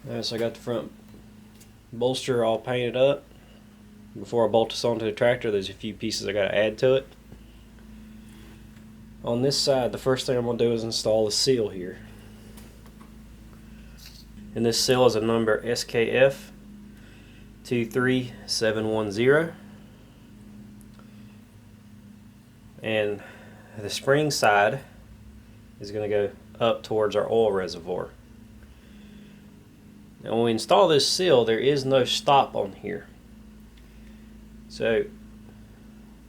Alright, so I got the front bolster all painted up. Before I bolt this onto the tractor, there's a few pieces I got to add to it. On this side, the first thing I'm going to do is install the seal here. And this seal is a number SKF 23710. And the spring side is going to go up towards our oil reservoir. Now when we install this seal, there is no stop on here. So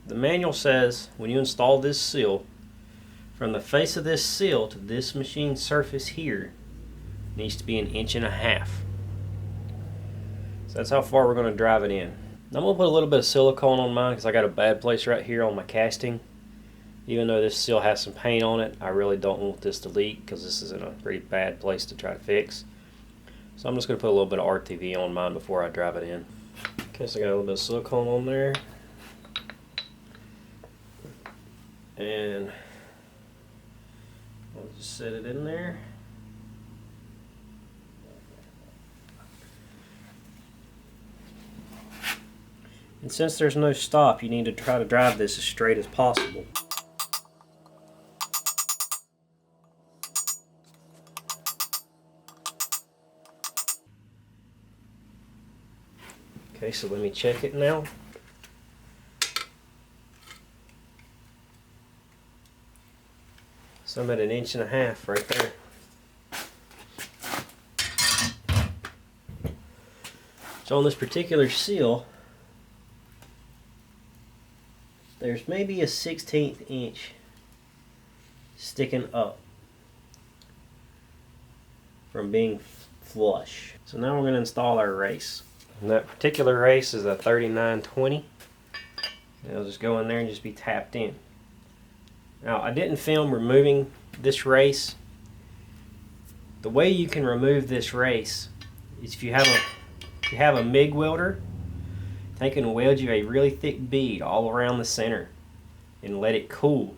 the manual says when you install this seal, from the face of this seal to this machine surface here needs to be 1.5 inches. So that's how far we're going to drive it in. Now I'm going to put a little bit of silicone on mine because I got a bad place right here on my casting. Even though this seal has some paint on it, I really don't want this to leak because this is in a pretty bad place to try to fix. So I'm just going to put a little bit of RTV on mine before I drive it in. Okay, so I got a little bit of silicone on there. And I'll just set it in there. And since there's no stop, you need to try to drive this as straight as possible. Okay, so let me check it now. So I'm at 1.5 inches right there. So on this particular seal, there's maybe a 1/16 inch sticking up from being flush. So now we're going to install our race. And that particular race is a 3920. It'll just go in there and just be tapped in. Now I didn't film removing this race. The way you can remove this race is if you have a MIG welder, they can weld you a really thick bead all around the center and let it cool,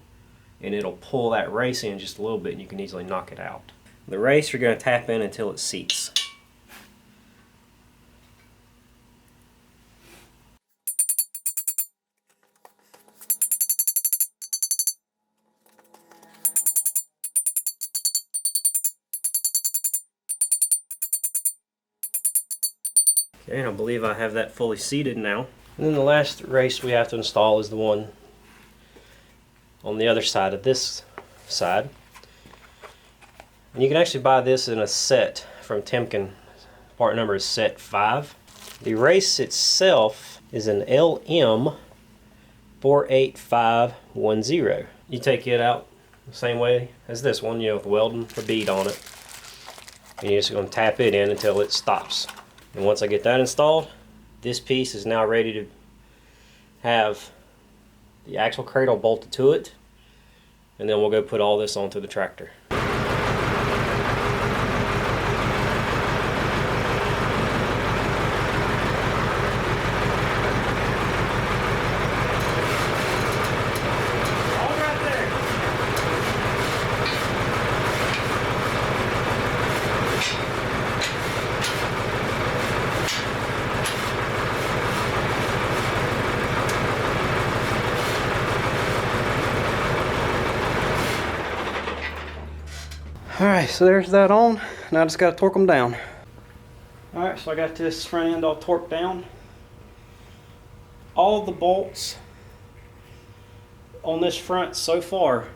and it'll pull that race in just a little bit and you can easily knock it out. The race you're going to tap in until it seats. Okay, and I believe I have that fully seated now. And then the last race we have to install is the one on the other side of this side. And you can actually buy this in a set from Timken. Part number is set 5. The race itself is an LM 48510. You take it out the same way as this one, with welding a bead on it. And you're just going to tap it in until it stops. And once I get that installed, this piece is now ready to have the axle cradle bolted to it, and then we'll go put all this onto the tractor. Alright, so there's that on. Now I just got to torque them down. Alright, so I got this front end all torqued down. All the bolts on this front so far,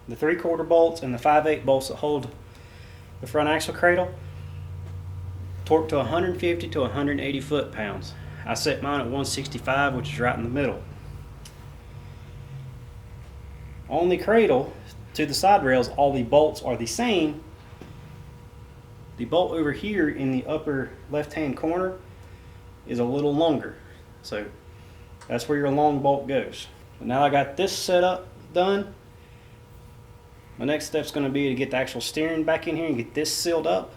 the 3/4 bolts and the 5/8 bolts that hold the front axle cradle, torqued to 150 to 180 foot-pounds. I set mine at 165, which is right in the middle. On the cradle, to the side rails, all the bolts are the same. The bolt over here in the upper left-hand corner is a little longer. So that's where your long bolt goes. But now I got this setup done. My next step is going to be to get the actual steering back in here and get this sealed up.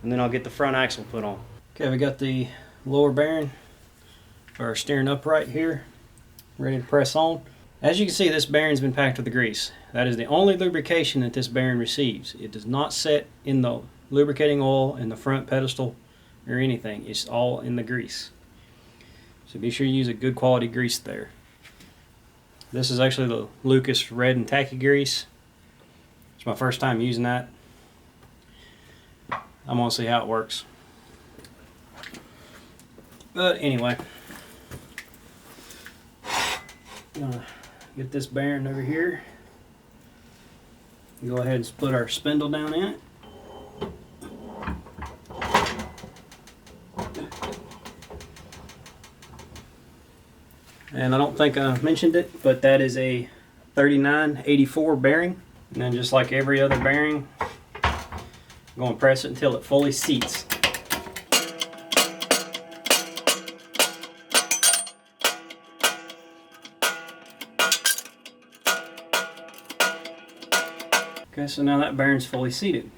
And then I'll get the front axle put on. Okay, we got the lower bearing for our steering upright here, ready to press on. As you can see, this bearing's been packed with the grease. That is the only lubrication that this bearing receives. It does not set in the lubricating oil in the front pedestal or anything. It's all in the grease. So be sure you use a good quality grease there. This is actually the Lucas red and tacky grease. It's my first time using that. I'm gonna see how it works. But anyway, I'm gonna get this bearing over here. Go ahead and split our spindle down in it. And I don't think I mentioned it, but that is a 3984 bearing. And then just like every other bearing, I'm going to press it until it fully seats. Okay, so now that bearing's fully seated.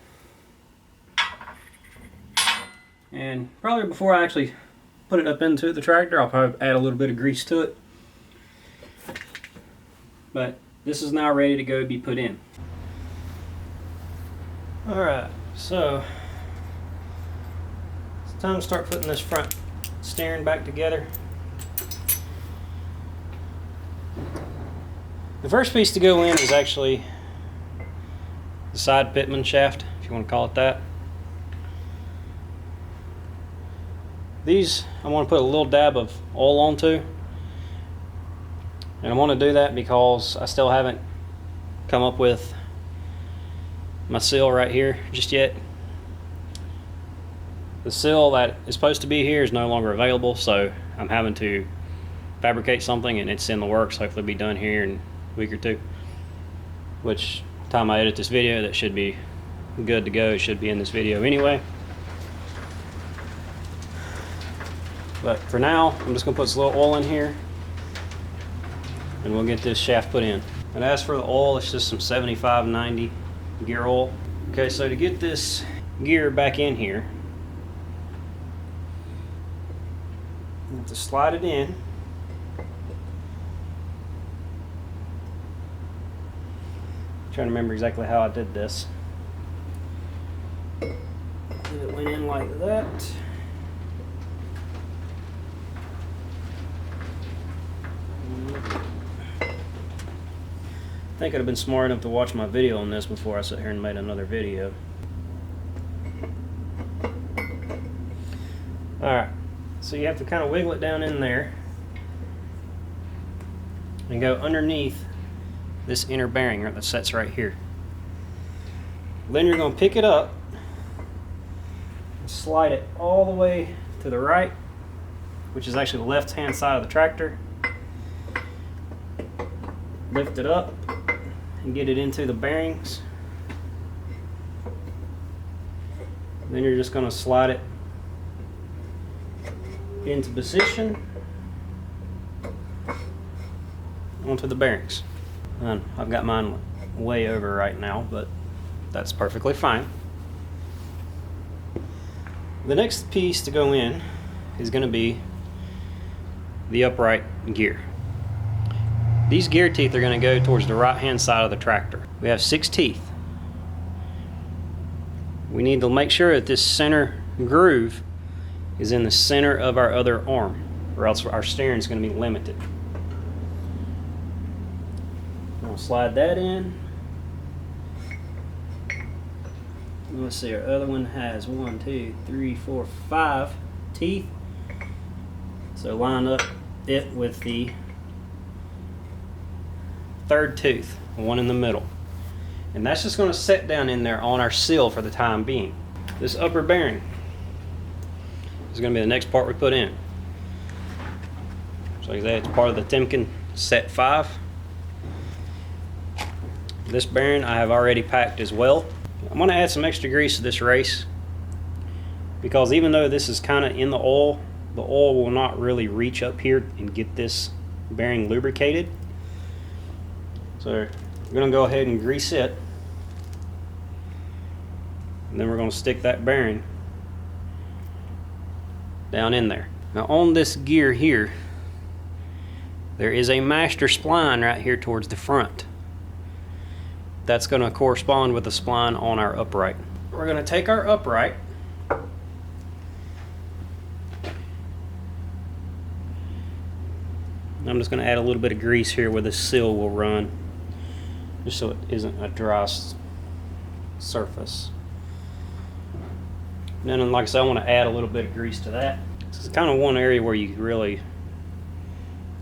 And probably before I actually put it up into the tractor, I'll probably add a little bit of grease to it. But this is now ready to go be put in. Alright, so it's time to start putting this front steering back together. The first piece to go in is actually the side pitman shaft, if you want to call it that. These I want to put a little dab of oil onto, and I want to do that because I still haven't come up with my seal right here just yet. The seal that is supposed to be here is no longer available, so I'm having to fabricate something, and it's in the works. Hopefully be done here in a week or two, which time I edit this video, that should be good to go. It should be in this video anyway. But for now, I'm just going to put some little oil in here, and we'll get this shaft put in. And as for the oil, it's just some 75-90 gear oil. Okay, so to get this gear back in here, you have to slide it in. Trying to remember exactly how I did this. And it went in like that. I think I'd have been smart enough to watch my video on this before I sat here and made another video. Alright, so you have to kind of wiggle it down in there and go underneath this inner bearing that sets right here. Then you're going to pick it up and slide it all the way to the right, which is actually the left hand side of the tractor. Lift it up and get it into the bearings. Then you're just going to slide it into position onto the bearings. And I've got mine way over right now, but that's perfectly fine. The next piece to go in is going to be the upright gear. These gear teeth are going to go towards the right hand side of the tractor. We have 6 teeth. We need to make sure that this center groove is in the center of our other arm, or else our steering is going to be limited. I'll slide that in. Let's see, our other one has 1, 2, 3, 4, 5 teeth. So line up it with the third tooth, the one in the middle. And that's just going to set down in there on our seal for the time being. This upper bearing is going to be the next part we put in. So it's part of the Timken set 5. This bearing I have already packed as well. I'm going to add some extra grease to this race, because even though this is kind of in the oil will not really reach up here and get this bearing lubricated. So we're going to go ahead and grease it, and then we're going to stick that bearing down in there. Now on this gear here, there is a master spline right here towards the front. That's going to correspond with the spline on our upright. we're going to take our upright, I'm just going to add a little bit of grease here where the seal will run, just so it isn't a dry surface. And then, like I said, I want to add a little bit of grease to that. This is kind of one area where you really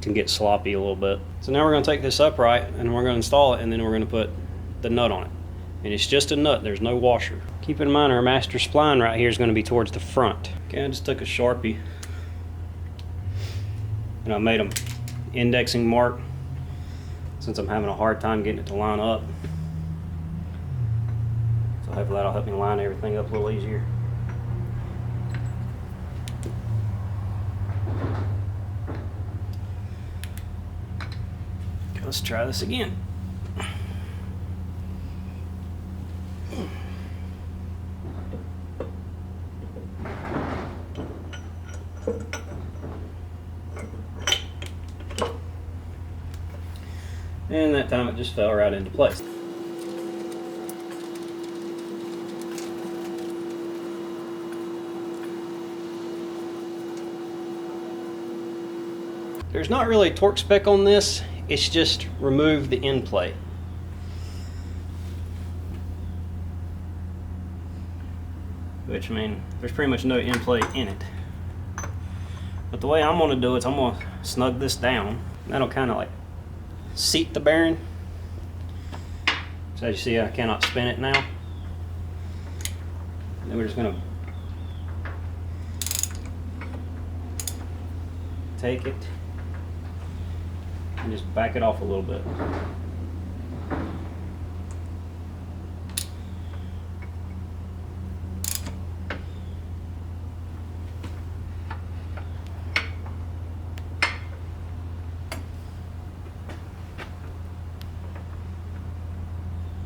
can get sloppy a little bit. So now we're going to take this upright and we're going to install it, and then we're going to put the nut on it. And it's just a nut, there's no washer. Keep in mind our master spline right here is going to be towards the front. Okay, I just took a Sharpie and I made them indexing mark since I'm having a hard time getting it to line up. So hopefully that'll help me line everything up a little easier. Okay, let's try this again. And that time it just fell right into place. There's not really a torque spec on this, it's just remove the end plate. Which means there's pretty much no end plate in it. But the way I'm going to do it is I'm going to snug this down. That'll kind of like seat the bearing. So as you see, I cannot spin it now. And then we're just going to take it and just back it off a little bit.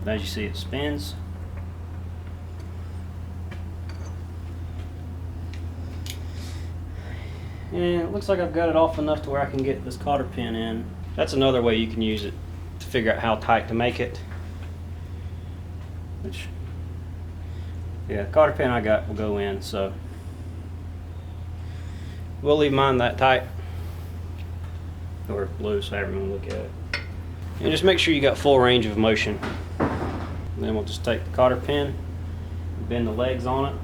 As you see, it spins. And it looks like I've got it off enough to where I can get this cotter pin in. That's another way you can use it to figure out how tight to make it. Which, yeah, the cotter pin I got will go in, so we'll leave mine that tight, or loose, however you want to look at it. And just make sure you got full range of motion. And then we'll just take the cotter pin, bend the legs on it.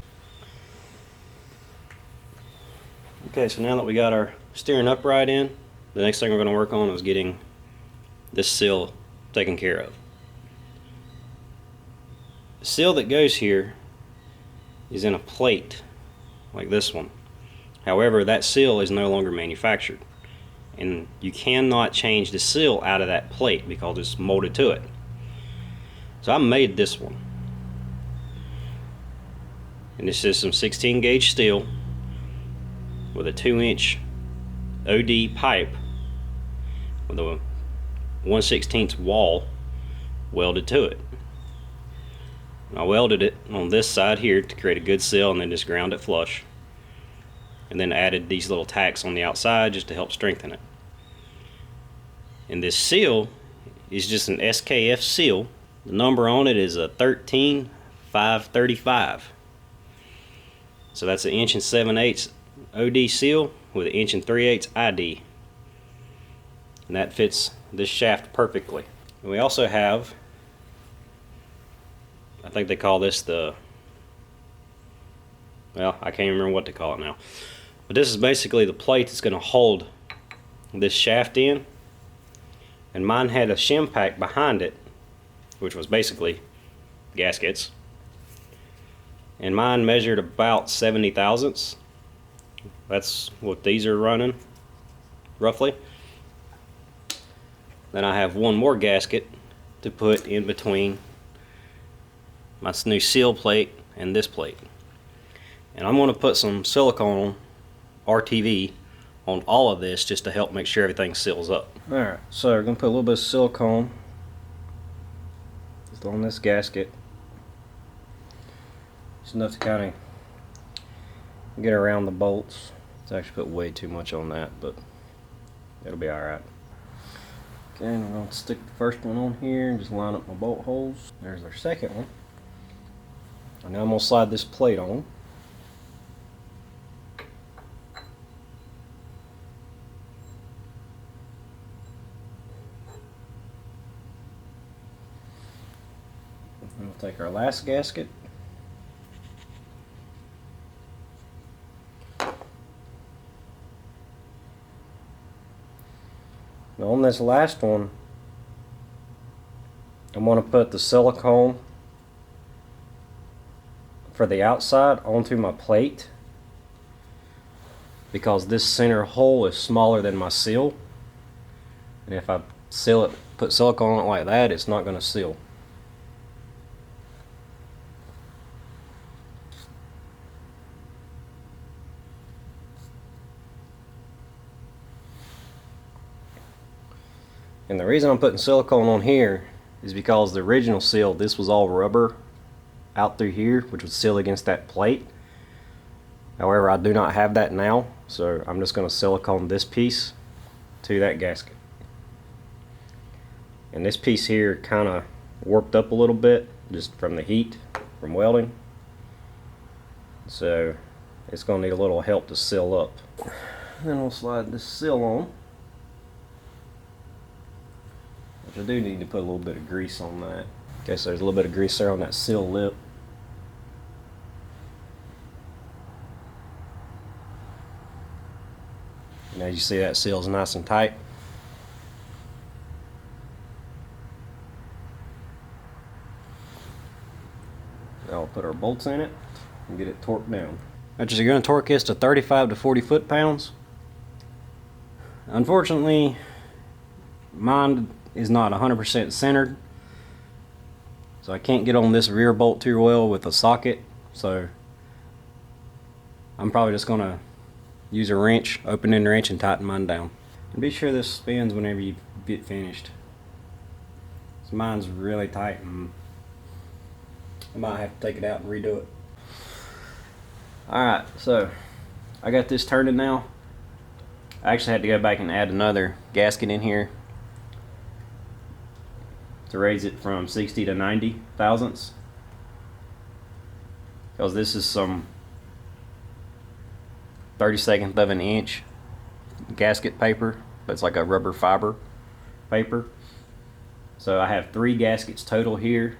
Okay, so now that we got our steering upright in, the next thing we're going to work on is getting this seal taken care of. The seal that goes here is in a plate like this one. However, that seal is no longer manufactured, and you cannot change the seal out of that plate because it's molded to it. So I made this one, and this is some 16 gauge steel with a 2-inch OD pipe with a 1/16 wall welded to it. And I welded it on this side here to create a good seal, and then just ground it flush, and then added these little tacks on the outside just to help strengthen it. And this seal is just an SKF seal. The number on it is a 13535. So that's an 1 7/8 OD seal with an 1 3/8 ID. And that fits this shaft perfectly. And we also have, I think they call this the, well, I can't remember what to call it now. But this is basically the plate that's going to hold this shaft in. And mine had a shim pack behind it, which was basically gaskets. And mine measured about 70 thousandths. That's what these are running, roughly. Then I have one more gasket to put in between my new seal plate and this plate. And I'm going to put some silicone RTV on all of this just to help make sure everything seals up. Alright, so we're going to put a little bit of silicone just on this gasket. Just enough to kind of get around the bolts. Let's actually put way too much on that, but it'll be alright. Okay, and I'm going to stick the first one on here and just line up my bolt holes. There's our second one. Now I'm going to slide this plate on. We'll take our last gasket. Now on this last one, I'm going to put the silicone for the outside onto my plate because this center hole is smaller than my seal, and if I seal it, put silicone on it like that, it's not going to seal. And the reason I'm putting silicone on here is because the original seal, this was all rubber out through here, which would seal against that plate. However, I do not have that now, so I'm just going to silicone this piece to that gasket. And this piece here kind of warped up a little bit just from the heat from welding, so it's going to need a little help to seal up. Then we'll slide this seal on. I do need to put a little bit of grease on that. Okay, so there's a little bit of grease there on that seal lip. And as you see, that seal's nice and tight. Now we'll put our bolts in it and get it torqued down. Alright, so you're going to torque this to 35 to 40 foot-pounds. Unfortunately, mine is not 100% centered, so I can't get on this rear bolt too well with a socket, so I'm probably just going to use a wrench, open-end wrench, and tighten mine down. And be sure this spins whenever you get finished. So mine's really tight and I might have to take it out and redo it. Alright, so I got this turning now. I actually had to go back and add another gasket in here to raise it from 60 to 90 thousandths, because this is some 32nd of an inch gasket paper, but it's like a rubber fiber paper. So I have 3 gaskets total here,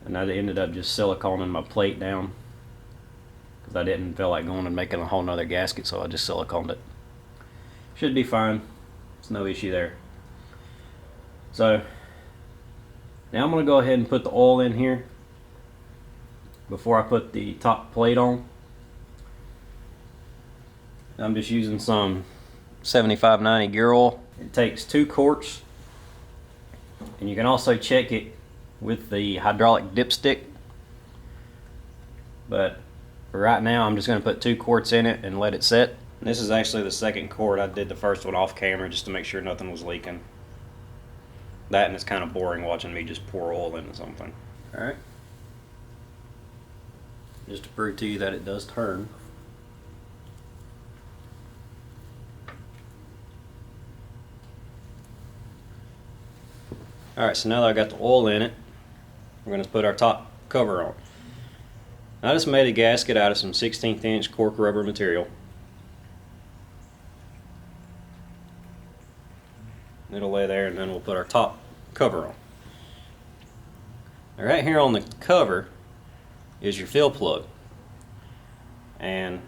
and I ended up just siliconing my plate down because I didn't feel like going and making a whole nother gasket, so I just siliconed it. Should be fine, it's no issue there. So now I'm going to go ahead and put the oil in here before I put the top plate on. I'm just using some 7590 gear oil. It takes 2 quarts, and you can also check it with the hydraulic dipstick, but for right now I'm just going to put 2 quarts in it and let it set. And this is actually the 2nd quart. I did the first one off camera just to make sure nothing was leaking. That, and it's kind of boring watching me just pour oil into something. Alright, just to prove to you that it does turn. Alright, so now that I got the oil in it, we're going to put our top cover on. I just made a gasket out of some 16th inch cork rubber material. It'll lay there, and then we'll put our top cover on. Now right here on the cover is your fill plug, and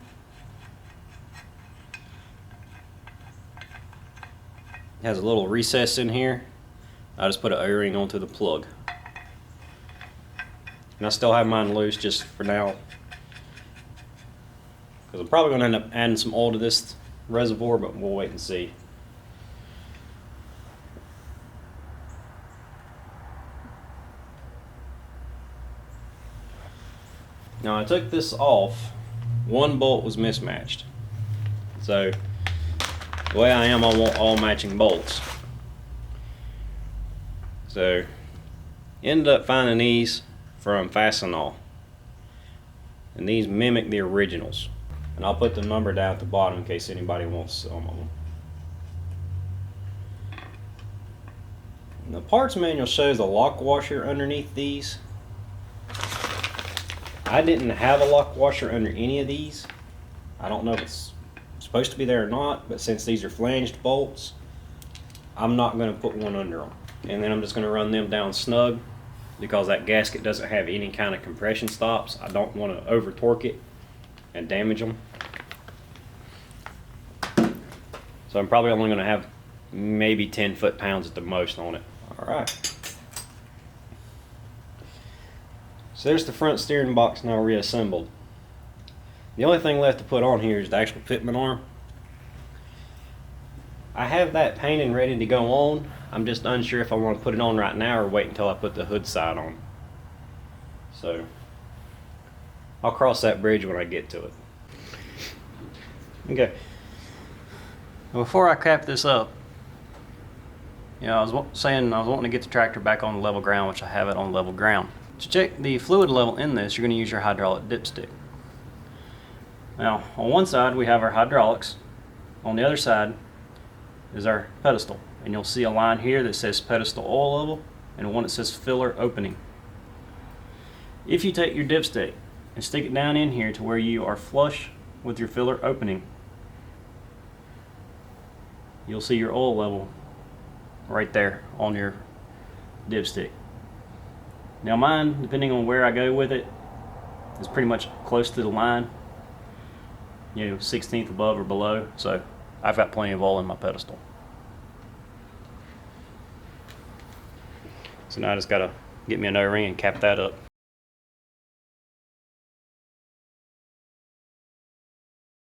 it has a little recess in here. I just put an O-ring onto the plug, and I still have mine loose just for now because I'm probably going to end up adding some oil to this reservoir, but we'll wait and see. Now I took this off, one bolt was mismatched. So the way I am, I want all matching bolts. So ended up finding these from Fastenal, and these mimic the originals. And I'll put the number down at the bottom in case anybody wants some of them. And the parts manual shows a lock washer underneath these. I didn't have a lock washer under any of these. I don't know if it's supposed to be there or not, but since these are flanged bolts, I'm not going to put one under them. And then I'm just going to run them down snug because that gasket doesn't have any kind of compression stops. I don't want to over torque it and damage them. So I'm probably only going to have maybe 10 foot-pounds at the most on it. Alright. So there's the front steering box now reassembled. The only thing left to put on here is the actual fitment arm. I have that painted and ready to go on. I'm just unsure if I want to put it on right now or wait until I put the hood side on. So I'll cross that bridge when I get to it. Okay. Before I cap this up, I was saying I was wanting to get the tractor back on level ground, which I have it on level ground. To check the fluid level in this, you're going to use your hydraulic dipstick. Now, on one side we have our hydraulics. On the other side is our pedestal. And you'll see a line here that says pedestal oil level and one that says filler opening. If you take your dipstick and stick it down in here to where you are flush with your filler opening, you'll see your oil level right there on your dipstick. Now mine, depending on where I go with it, is pretty much close to the line, 16th above or below, so I've got plenty of oil in my pedestal. So now I just gotta get me an O-ring and cap that up.